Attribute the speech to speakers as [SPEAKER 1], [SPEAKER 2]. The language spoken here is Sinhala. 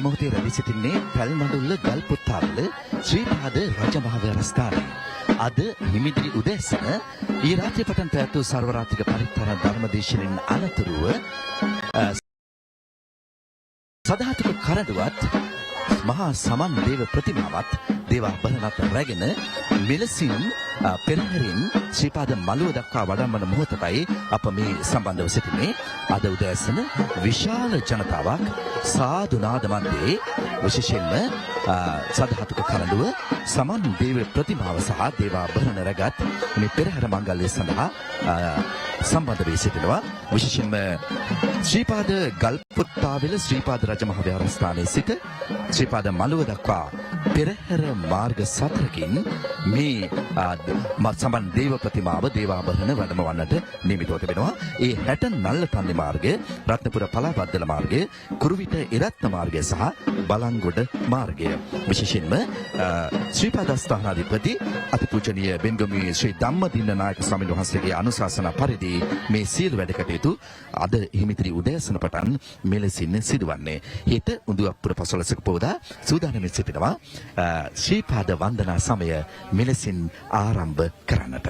[SPEAKER 1] මොහොතේ රැඳී සිටින්නේ පැල්මඩුල්ල ගල්පොත්තාවල ශ්‍රීපාද රජමහා විහාරස්ථානයේ. අද හිමිදිරි උදෑසන ඊ රාත්‍රියේ පටන් පැවැත් සර්වරාත්‍රික පරිත්‍යාග ධර්මදේශනෙන් අනතුරුව සදාතක කරඬුවත් මහා සමන් දේව ප්‍රතිමාවත් දේවාභරණත් රැගෙන මෙලෙසින් පෙරහැරින් ශ්‍රීපාද මළුව දක්වා වඩම්වන මොහොතටයි අප මේ සම්බන්ධව සිටින්නේ. අද උදෑසන විශාල ජනතාවක් සාදු නාද මැද්දේ විශේෂයෙන්ම සදාතක කරඬුව සමන් දේව ප්‍රතිමාව සහ දේවාභරණ රැගත් මේ පෙරහැර මංගල්‍ය සඳහා සම්බන්ධ වී සිටිනවා. විශේෂයෙන්ම ශ්‍රීපාද ගල්පොත්තාවල ශ්‍රීපාද රජමහා විහාරස්ථානයේ සිට ශ්‍රීපාද මළුව දක්වා පෙරහැර මාර්ග 4කින් මේ සමන් දේව ප්‍රතිමාව දේවාභරණ වැඩමවන්නට නියමිතව තිබෙනවා. ඒ 60 නල්ලතන්දේ මාර්ගය, රත්නපුර පලාපද්දල මාර්ගය, කුරුවිට එරත්න මාර්ගය සහ බලංගොඩ මාර්ගය. විශේෂයෙන්ම ශ්‍රීපාදස්ථානාධිපති අතිපූජනීය බෙන්ගමුවේ ශ්‍රී ධම්මදින්න නායක ස්වාමීන් වහන්සේගේ අනුශාසනා පරිදි මේ සියලු වැඩ කටයුතු අද හිමිතිරි උදෑසන පටන් මෙලෙසින් සිදුවන්නේ. හෙට උඳුවප්පුර පසළොස්වක පෝදා සූදානම්ව සිටිනවා ශ්‍රීපාද වන්දනා සමය මෙලෙසින් ආරම්භ කරන්නට.